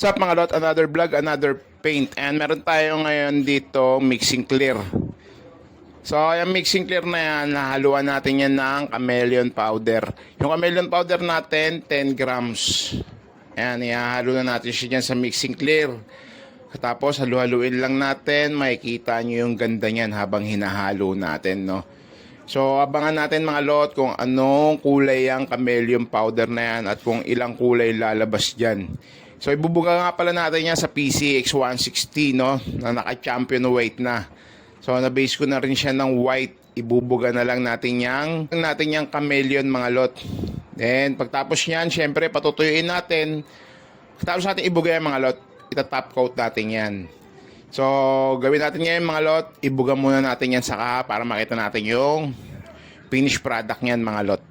What's up mga lot? Another vlog, another paint. And meron tayo ngayon dito mixing clear. So yung mixing clear na yan, nahaluan natin yan ng chameleon powder. Yung chameleon powder natin, 10 grams. Ayan, ihahalo na natin siya dyan sa mixing clear. Tapos halu-haluin lang natin, makikita nyo yung ganda niyan habang hinahalo natin, no? So abangan natin mga lot kung anong kulay ang chameleon powder na yan at kung ilang kulay lalabas dyan. So ibubuga nga pala natin yan sa PCX 160, no, na naka-champion weight na. So na-base ko na rin siya ng white. Ibubuga na lang natin yang chameleon mga lot. Then pagtapos niyan, syempre patutuyuin natin. Pagtapos natin ibuga yan mga lot, ita-top coat natin yan. So gawin natin ngayon mga lot, ibuga muna natin yan saka para makita natin yung finished product niyan mga lot.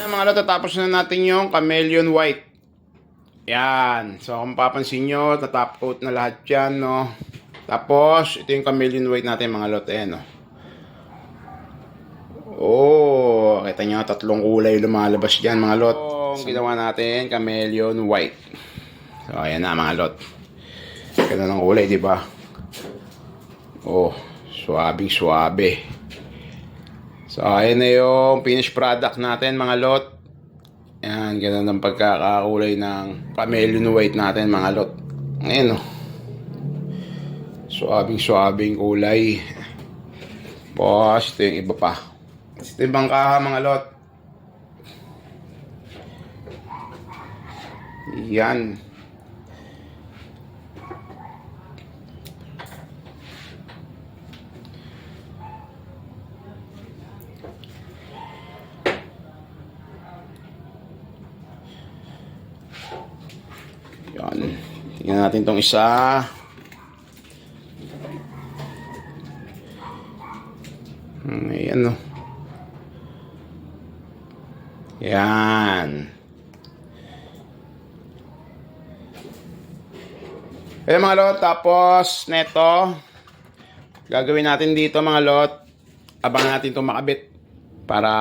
Mga lot, tatapos na natin yung chameleon white. Yan. So kung papansin nyo, tatop coat na lahat yan, no. Tapos ito yung chameleon white natin mga lot. Ayan, no. Oh, kita nyo, tatlong kulay lumalabas dyan mga lot. So ginawa natin chameleon white. So ayan na mga lot. Ganda ng kulay, di ba? Oh, suabe. So, ayan na yung finished product natin mga lot. Ayan, ganun ang pagkakakulay ng chameleon white natin mga lot. Ayan o. Suabing kulay. Tapos, ito yung iba pa. Ito yung bangkaha mga lot. Yan. Yan. Tingnan natin tong isa. Ayan, no. Yan. Ayan mga lot. Tapos, neto. Gagawin natin dito mga lot. Abangan natin itong makabit. Para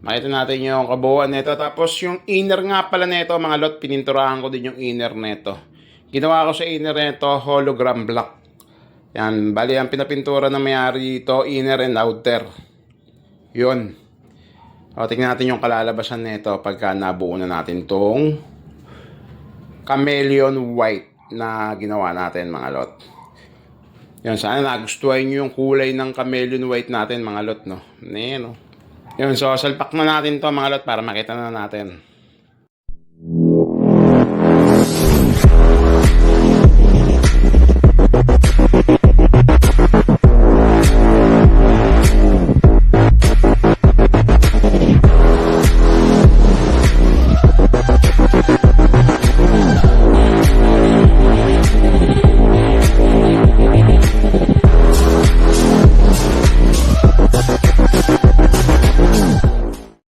makita natin yung kabuuan nito. Tapos yung inner nga pala nito mga lot, pininturahan ko din yung inner nito. Ginawa ko sa inner nito hologram black. Yan, bali ang pinapintura na mayari dito, inner and outer. Yun. O, tingnan natin yung kalalabasan nito pagka nabuo na natin tong chameleon white na ginawa natin mga lot. Yan, sana nagustuhan nyo yung kulay ng chameleon white natin mga lot, no. Ayan, no. Yun, so salpak na natin to mga lot para makita na natin.